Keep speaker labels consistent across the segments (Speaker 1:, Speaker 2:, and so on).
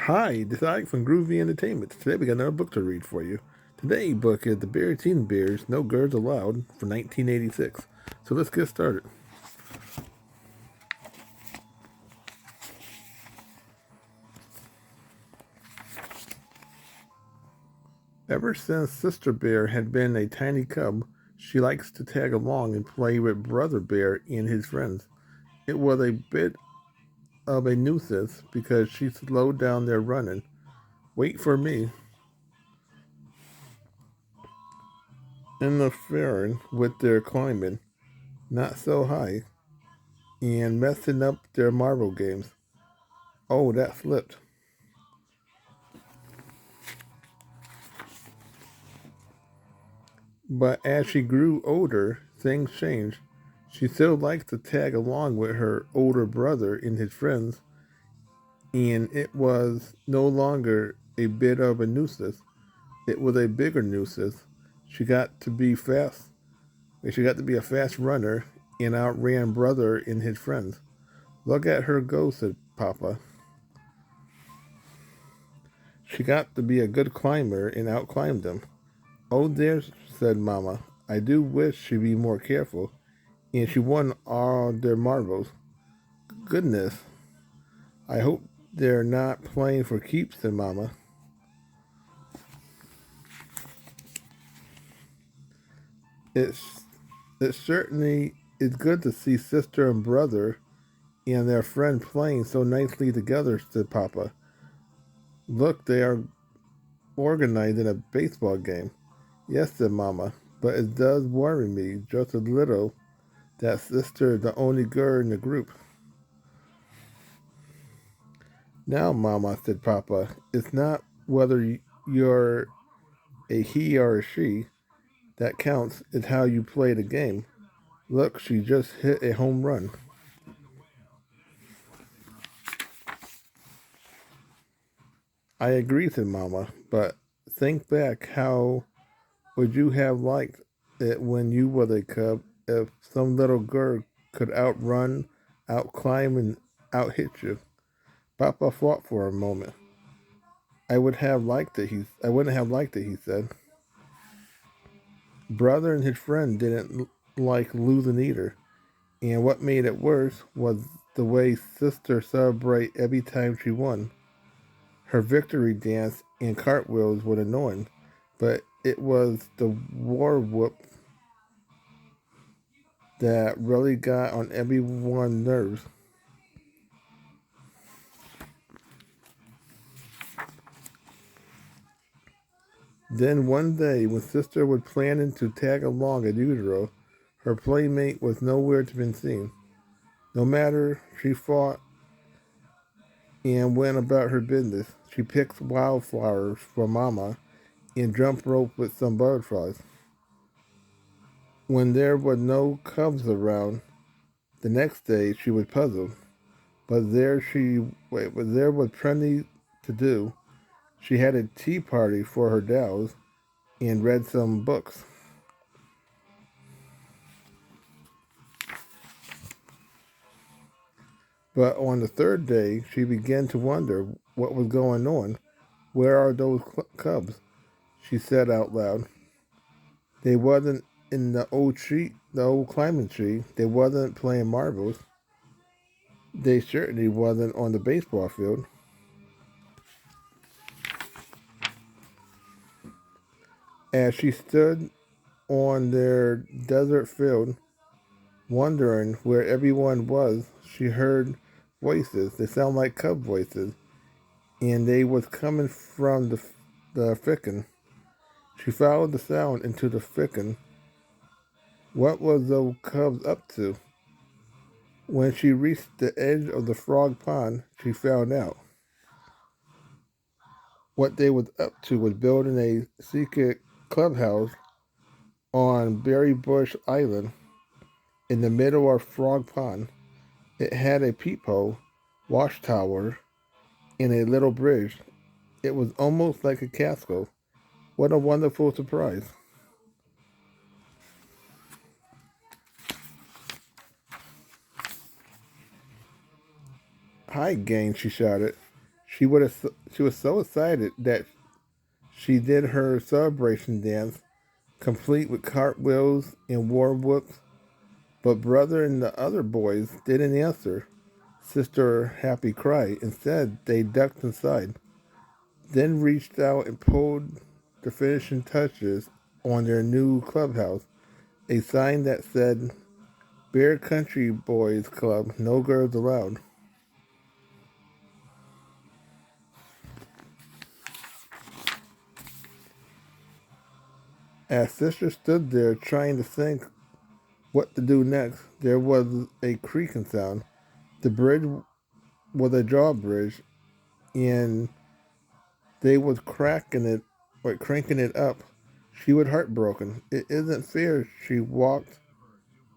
Speaker 1: Hi, this is Ike from Groovy Entertainment. Today we got another book to read for you. Today's book is The Berenstain Bears, No Girls Allowed from 1986. So let's get started. Ever since Sister Bear had been a tiny cub, she likes to tag along and play with Brother Bear and his friends. It was a bit of a nuisance because she slowed down their running. Wait for me. Interfering with their climbing, not so high, and messing up their marble games. Oh, that slipped. But as she grew older, things changed. She still liked to tag along with her older brother and his friends, and it was no longer a bit of a nuisance. It was a bigger nuisance. She got to be fast. She got to be a fast runner and outran brother and his friends. Look at her go, said Papa. She got to be a good climber and outclimbed them. Oh dear, said Mama. I do wish she'd be more careful. And she won all their marbles. Goodness, I hope they're not playing for keeps, said Mama. It's it certainly is good to see sister and brother and their friend playing so nicely together, said Papa. Look, they are organizing a baseball game. Yes, said Mama, but it does worry me just a little that sister is the only girl in the group. Now, Mama, said Papa, it's not whether you're a he or a she that counts, it's how you play the game. Look, she just hit a home run. I agree, said Mama, but think back, how would you have liked it when you were a cub if some little girl could outrun, outclimb, and outhit you? Papa thought for a moment. I wouldn't have liked it, he said. Brother and his friend didn't like losing either, and what made it worse was the way sister celebrated every time she won. Her victory dance and cartwheels were annoying, but it was the war whoop that really got on everyone's nerves. Then one day, when sister was planning to tag along as usual, her playmate was nowhere to be seen. No matter, she fought and went about her business. She picked wildflowers for Mama and jumped rope with some butterflies. When there were no cubs around, the next day she was puzzled, but there was plenty to do. She had a tea party for her dolls and read some books. But on the third day, she began to wonder what was going on. Where are those cubs? She said out loud. They wasn't in the old climbing tree. They wasn't playing marbles. They certainly wasn't on the baseball field. As she stood on their desert field, wondering where everyone was, she heard voices. They sound like cub voices, and they was coming from the thicket. She followed the sound into the thicket. What was those cubs up to? When she reached the edge of the frog pond, she found out. What they was up to was building a secret clubhouse on Berry Bush Island in the middle of Frog Pond. It had a peephole, watchtower, and a little bridge. It was almost like a castle. What a wonderful surprise. Hi, gang, she shouted. She was so excited that she did her celebration dance, complete with cartwheels and war whoops. But brother and the other boys didn't answer. Sister Happy cried. Instead, they ducked inside, then reached out and pulled the finishing touches on their new clubhouse, a sign that said Bear Country Boys Club, no girls allowed. As Sister stood there trying to think what to do next, there was a creaking sound. The bridge was a drawbridge, and they was cracking it, or cranking it up. She was heartbroken. It isn't fair. She wowed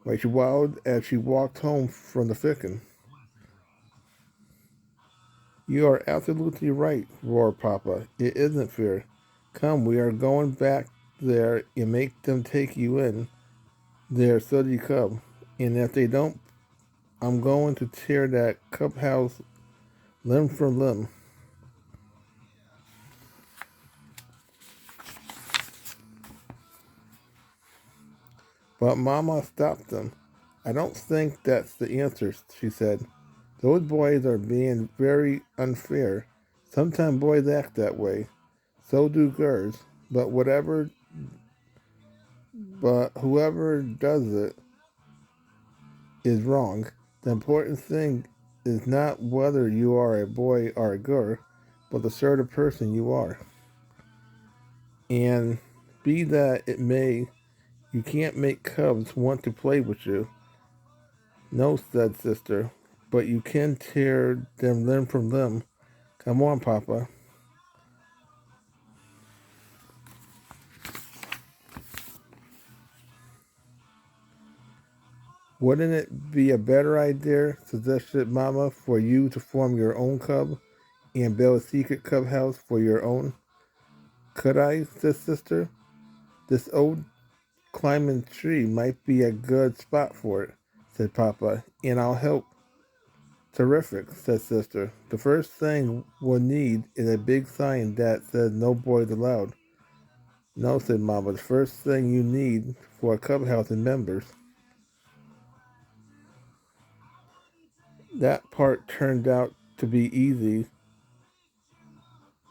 Speaker 1: as she walked home from the fickin'. You are absolutely right, roared Papa. It isn't fair. Come, we are going back there and make them take you in, their sooty cub. And if they don't, I'm going to tear that cub house limb from limb. But Mama stopped them. I don't think that's the answer, she said. Those boys are being very unfair. Sometimes boys act that way. So do girls. But whoever does it is wrong. The important thing is not whether you are a boy or a girl, but the sort of person you are. And be that it may, you can't make cubs want to play with you. No, said Sister, but you can tear them limb from limb. Come on, Papa. Wouldn't it be a better idea, suggested Mama, for you to form your own cub and build a secret cub house for your own? Could I, said Sister? This old climbing tree might be a good spot for it, said Papa, and I'll help. Terrific, said Sister. The first thing we'll need is a big sign that says no boys allowed. No, said Mama, the first thing you need for a cub house is members. That part turned out to be easy.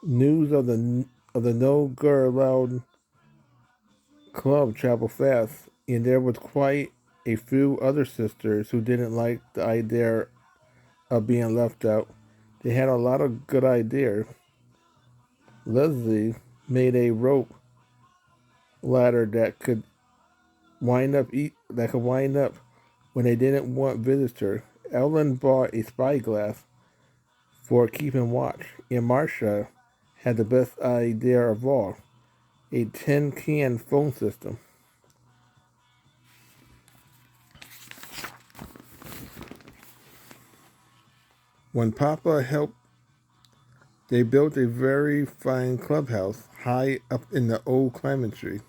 Speaker 1: News of the No Girl Allowed club traveled fast, and there was quite a few other sisters who didn't like the idea of being left out. They had a lot of good ideas. Leslie made a rope ladder that could wind up when they didn't want visitors. Ellen bought a spyglass for keeping watch, and Marcia had the best idea of all, a tin can phone system. When Papa helped, they built a very fine clubhouse high up in the old climbing tree.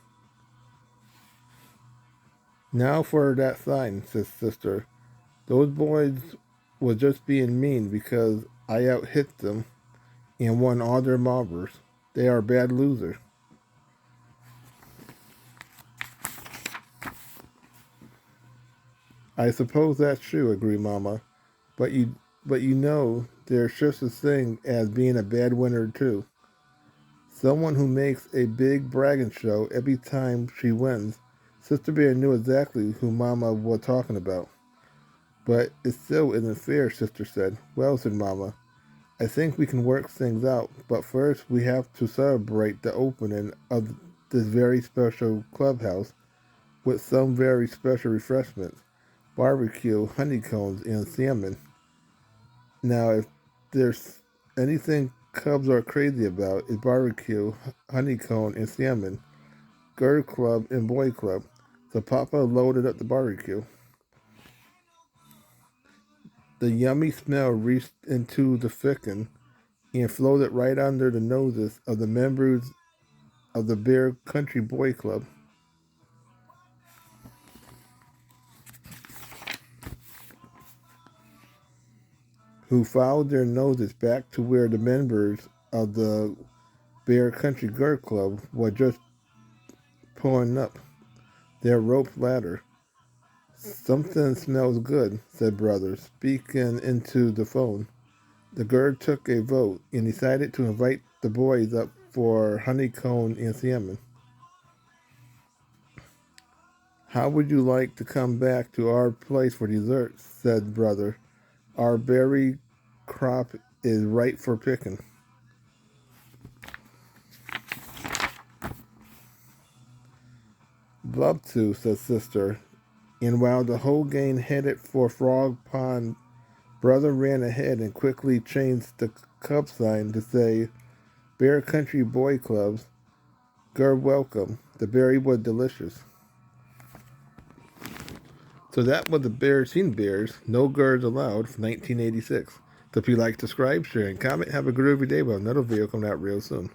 Speaker 1: Now for that sign, says Sister. Those boys were just being mean because I out-hit them and won all their marbles. They are bad losers. I suppose that's true, agreed Mama. But you know there's just a thing as being a bad winner too. Someone who makes a big bragging show every time she wins. Sister Bear knew exactly who Mama was talking about. But it still isn't fair, Sister said. Well, said Mama, I think we can work things out, but first we have to celebrate the opening of this very special clubhouse with some very special refreshments, barbecue, honeycombs, and salmon. Now, if there's anything Cubs are crazy about, it's barbecue, honeycomb, and salmon, girl club, and boy club. So Papa loaded up the barbecue. The yummy smell reached into the thicken and floated right under the noses of the members of the Bear Country Boy Club. who followed their noses back to where the members of the Bear Country Girl Club were just pulling up their rope ladder. "Something smells good," said Brother, speaking into the phone. The girl took a vote and decided to invite the boys up for honeycomb and salmon. "How would you like to come back to our place for dessert?" said Brother. "Our berry crop is ripe for picking." "Love to," said Sister. And while the whole gang headed for Frog Pond, Brother ran ahead and quickly changed the club sign to say, "Bear Country Boy Clubs, girl welcome." The berry was delicious. So that was the Berenstain Bears, No Girls Allowed, from 1986. So if you like, subscribe, share, and comment, have a groovy day. Well, another video coming out real soon.